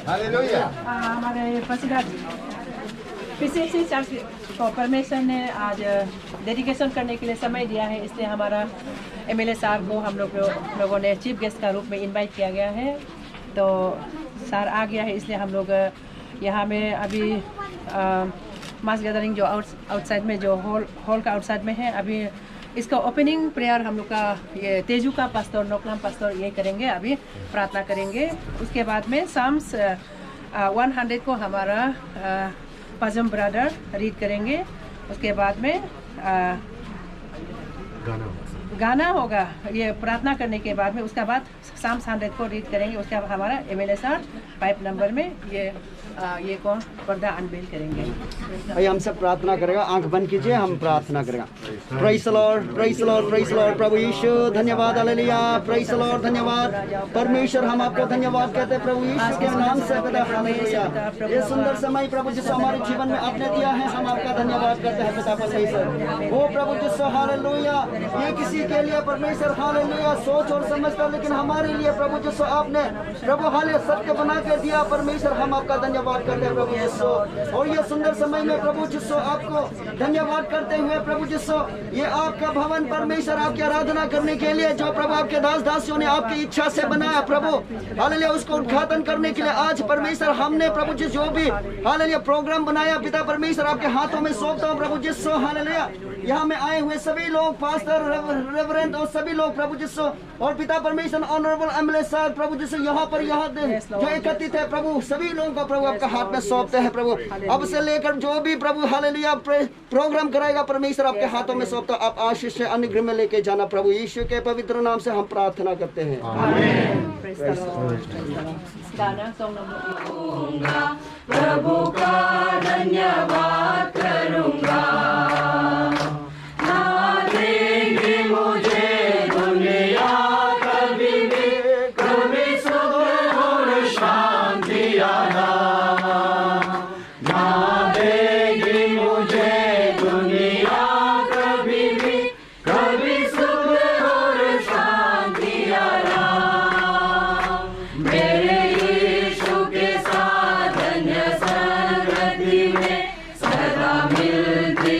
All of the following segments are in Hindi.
हालेलुया। हमारे प्रसिद्ध पीसीसी चर्च को परमेश्वर ने आज डेडिकेशन करने के लिए समय दिया है, इसलिए हमारा एमएलए साहब को हम लोगों ने चीफ गेस्ट का रूप में इनवाइट किया गया है। तो सर आ गया है, इसलिए हम लोग यहाँ में अभी मास गैदरिंग जो आउटसाइड में जो हॉल का आउटसाइड में है, अभी इसका ओपनिंग प्रेयर हम लोग का ये तेजू का पास्टर नोकलाम पास्टर ये करेंगे, अभी प्रार्थना करेंगे। उसके बाद में साम्स 100 को हमारा पजम ब्रदर रीड करेंगे। उसके बाद में गाना होगा ये प्रार्थना करने के बाद में। उसके बाद साम्स 100 को रीड करेंगे। उसके बाद हमारा एमएलए साहब 5 नंबर में ये को पर्दा अनवेल करेंगे। भाई हम सब प्रार्थना करेगा, आंख बंद कीजिए, हम प्रार्थना करेगा। Praise the lord, praise the lord, praise the lord. प्रभु यीशु धन्यवाद, हालेलुया। प्रेज़ द लॉर्ड, धन्यवाद परमेश्वर, हम आपको धन्यवाद कहते हैं प्रभु यीशु के नाम से पिता, हालेलुया। ये सुंदर समय प्रभु जिसको हमारे जीवन में आपने दिया है, हम आपका धन्यवाद करते हैं पिता परमेश्वर। वो प्रभु जिसको हालेलुया, ये किसी के लिए परमेश्वर हालेलुया सोच और समझता, लेकिन हमारे लिए प्रभु जिसको आपने प्रभु हाले सत्य बना के दिया परमेश्वर, हम आपका धन्यवाद करते हैं प्रभु यीशु। और ये सुंदर समय में प्रभु जिसको आपको धन्यवाद करते हुए प्रभु जिसको ये आपका भवन परमेश्वर आपकी आराधना करने के लिए जो प्रभु आपके दास दासियों ने आपकी इच्छा से बनाया प्रभु हालेलुया, उसको उद्घाटन करने के लिए आज परमेश्वर हमने प्रभु जिस जो भी हालेलुया प्रोग्राम बनाया पिता परमेश्वर आपके हाथों में सौंपता हूँ प्रभु जिसको हालेलुया। यहाँ में आए हुए सभी लोग पास्टर रेवरेंड और सभी लोग प्रभु जिसको और पिता परमेश्वर ऑनरेबल एमएलए साहब प्रभु जिसको यहाँ जो एकत्रित है प्रभु सभी लोगों को प्रभु आपका हाथ में सौंपते हैं प्रभु। अब से लेकर जो भी प्रभु हालेलुया प्रोग्राम कराएगा परमेश्वर आपके हाथों में सौंपता, आप आशीष से अनुग्रह में लेके जाना प्रभु यीशु के पवित्र नाम से हम प्रार्थना करते हैं, आमीन। प्रभु का धन्यवाद करूंगा, ना देंगे मुझे दुनिया कभी भी, कभी सुख और शांति आना, ना देंगे मुझे दुनिया कभी भी, कभी सुख और शांति आना। मेरे यीशु के साथ धन्य संगति में सदा मिलती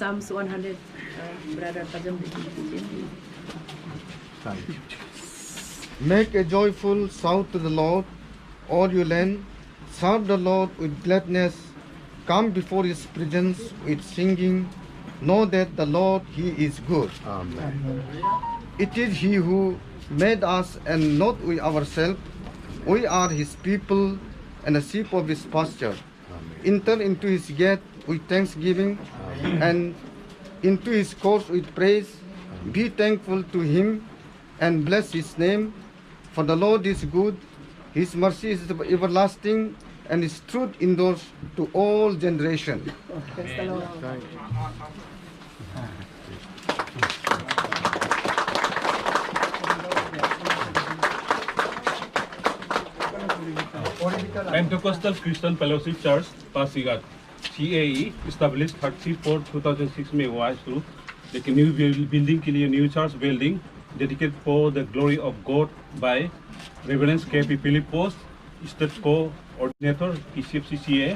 Psalms 100 brother Pajam. Make a joyful shout to the Lord, all you land. Serve the Lord with gladness. Come before His presence with singing. Know that the Lord, He is good. Amen. It is He who made us and not we ourselves. We are His people and the sheep of His pasture. Enter into His gate with thanksgiving and into His courts with praise. Be thankful to Him and bless His name. For the Lord is good, His mercy is everlasting, and His truth endures to all generations. Praise the Lord. Pentecostal Christian Fellowship Church, Pasigat, CAE, established 34/2006 में हुआ है शुरू, लेकिन न्यू बिल्डिंग के लिए new church building dedicated for the glory of God by Reverend K.P. Philippos, State Coordinator, PCFCCA,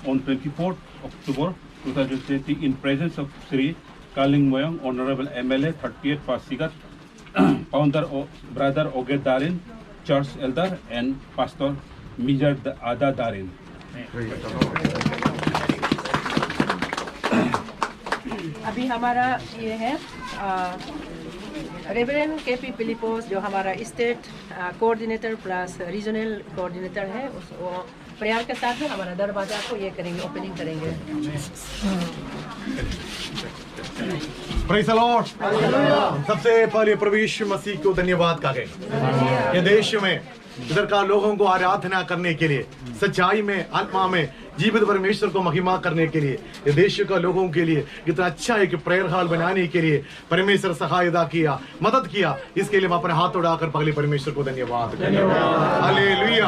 on 24th October 2020 in presence of Sri Kaling Moyang, Honorable MLA, 38 Pasigat, Founder Brother Oge Darin, Church Elder, and Pastor Mijar Ada Darin. अभी हमारा ये है रेवरेंड केपी फिलिपोस जो हमारा state coordinator plus regional coordinator है, वो प्रेयर के साथ में हमारा दरवाजा को ये करेंगे, ओपनिंग करेंगे। Praise the Lord. सबसे पहले प्रभु यीशु मसीह को धन्यवाद करें। ये देश में इधर का लोगों को आराधना करने के लिए, सच्चाई में, आत्मा में जीवित परमेश्वर को महिमा करने के लिए, ये देश का लोगों के लिए कितना अच्छा है कि प्रेयर हॉल बनाने के लिए परमेश्वर सहायता किया, मदद किया। इसके लिए हम अपने हाथ उठाकर पहले परमेश्वर को धन्यवाद करें। हालेलुया।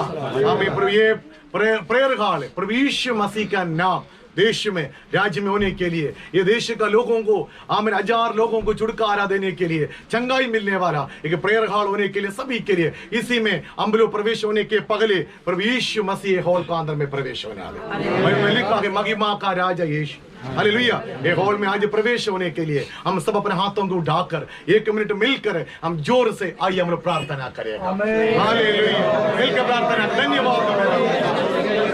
हमें प्रभु ये प्रेयर हॉल प्रभु यीशु मसीह का नाम देश में, राज्य में होने के लिए, ये देश का लोगों को, आमीन, 1000 लोगों को छुटकारा देने के लिए, चंगाई मिलने वाला एक प्रेयर हॉल होने के लिए, सभी के लिए, इसी में हम लोग प्रवेश होने के पहले प्रभु यीशु मसीह हॉल का अंदर में प्रवेश होने वाले। मैं लिखा कि महिमा का राजा यीशु। हालेलुया। ये हॉल में आज प्रवेश होने के लिए हम सब अपने हाथों को उठाकर 1 मिनट मिलकर हम जोर से आइए हम लोग प्रार्थना करेंगे। हालेलुया। मिलकर प्रार्थना। धन्यवाद।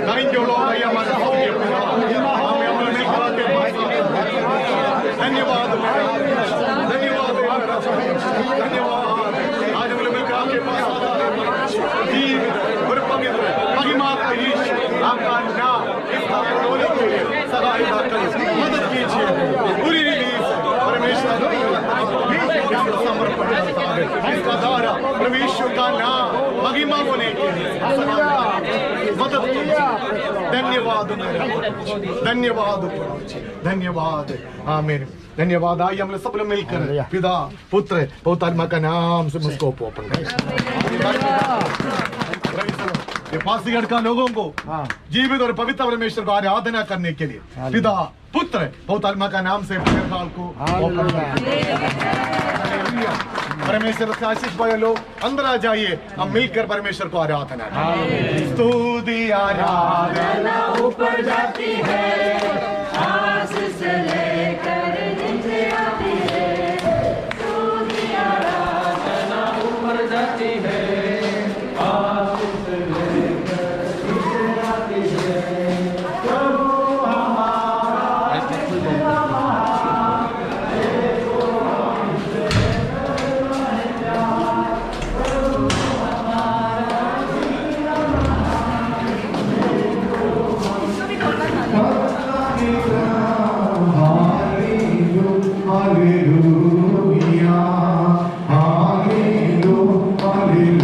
Thank you Lord. आइए हमारे धन्यवाद, धन्यवाद, धन्यवाद। आज हम लोग मिलकर आपके पास और पवित्र महिमा का यीशु आपका नाम होने के लिए सहायता करें, मदद कीजिए। पूरी रिलीज परमेश्वर समर्पण करता है, इसका द्वारा परमेश्वर का नाम महिमा होने के लिए मदद कीजिए। धन्यवाद, धन्यवाद, धन्यवाद। आमीन। धन्यवाद। आइए हम लोग सब लोग मिलकर पिता, पुत्र, पवित्र आत्मा का नाम से मुझको ओपन करें। ये पासीगढ़ का लोगों को जीवित और पवित्र परमेश्वर को आराधना करने के लिए पिता, पुत्र, पवित्र आत्मा का नाम से प्रेयर हॉल को ओपन परमेश्वर का आशीष पाए लोग अंदर आ जाइए। हम मिलकर परमेश्वर को आराधना करें। स्तुति आराधना ऊपर जाती है, आशीष लेकर नीचे आती है। स्तुति आराधना ऊपर जाती है, आशीष लेकर नीचे आती है। प्रभु हमारा Hallelujah, hallelujah, hallelujah.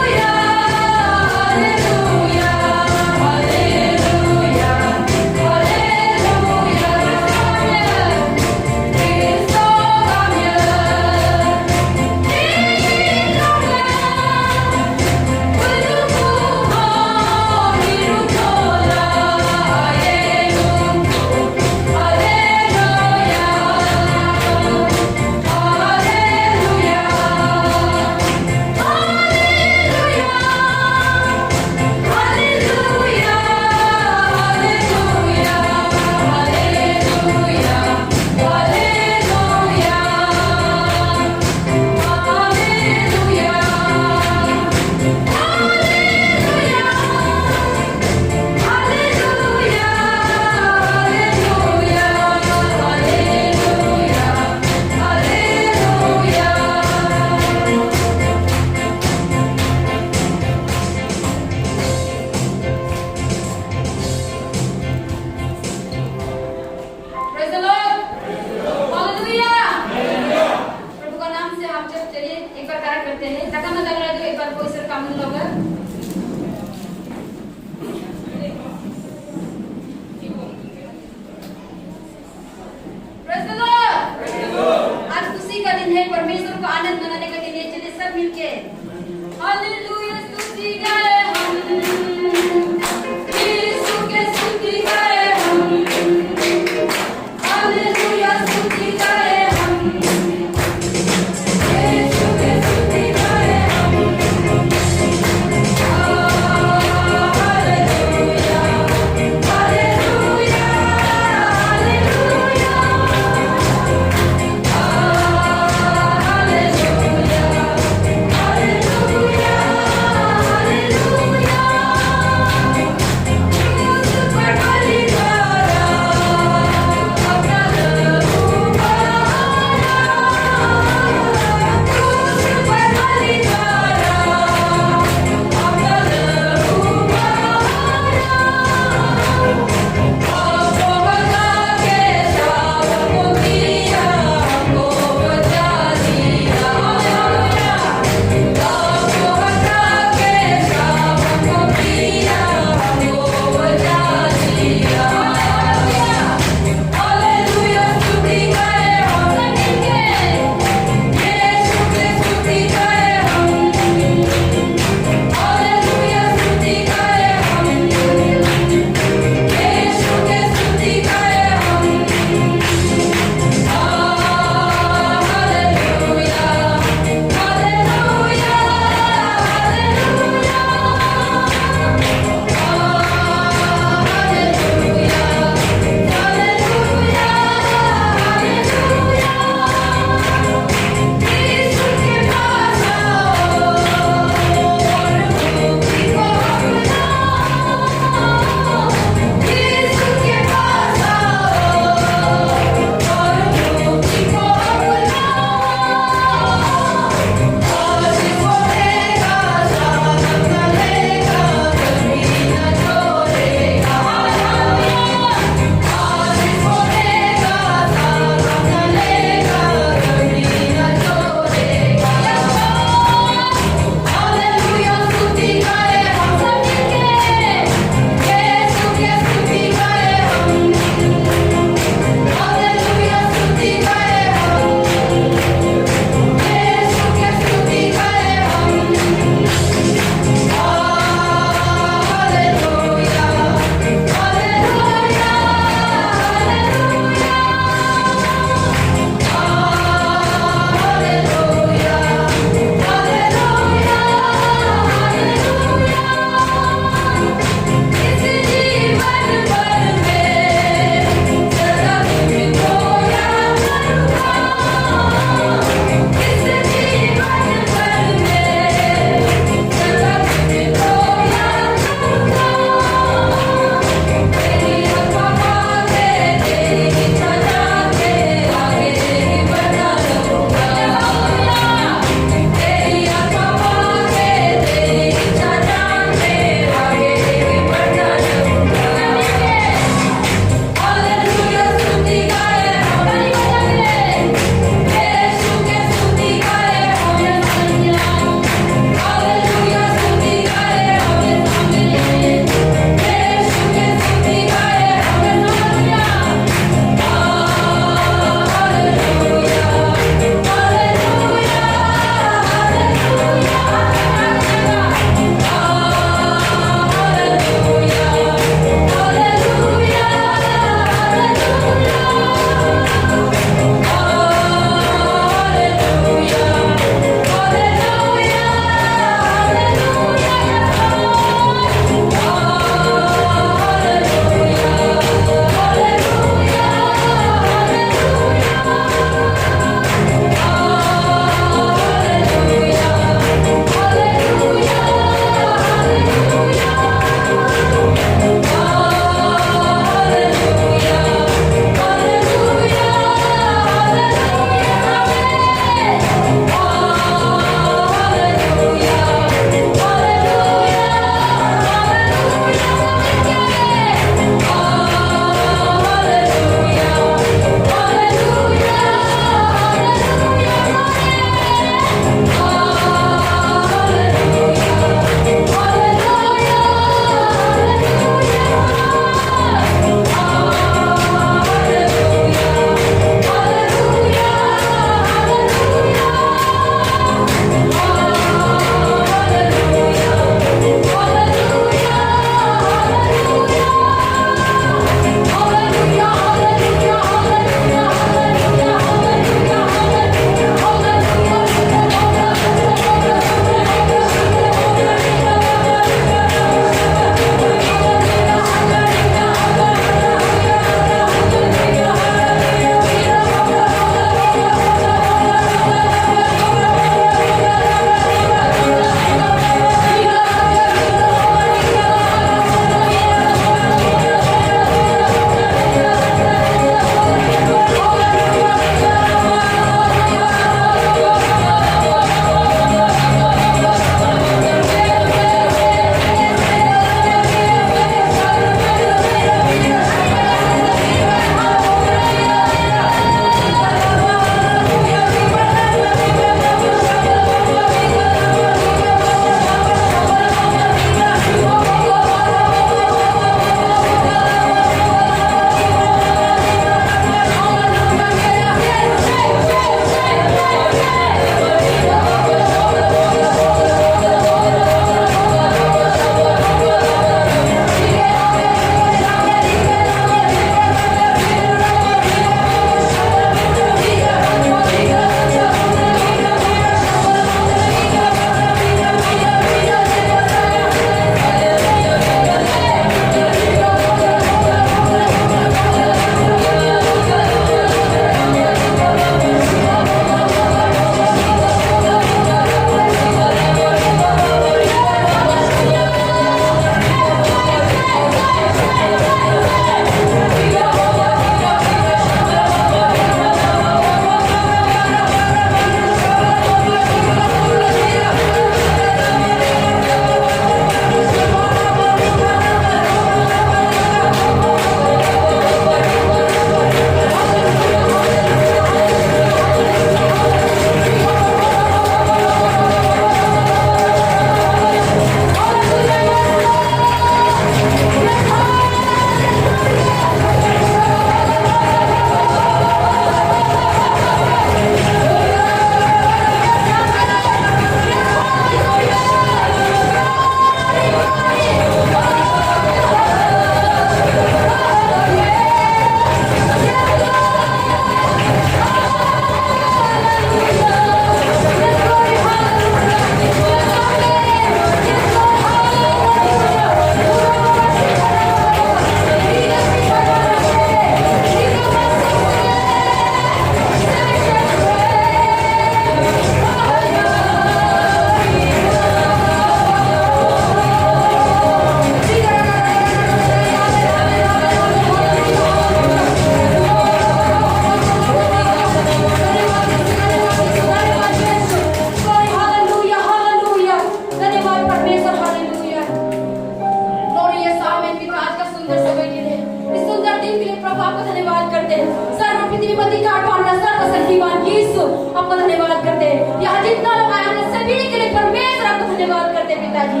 उत्पत्ति का 8वां सर्वशक्तिमान यीशु आपको धन्यवाद करते हैं। यहाँ जितना लोग आए हमने सभी के लिए परमेश्वर आपको धन्यवाद करते हैं पिताजी।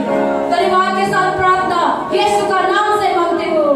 धन्यवाद के साथ प्रार्थना यीशु का नाम से मांगते हो।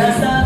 Nasa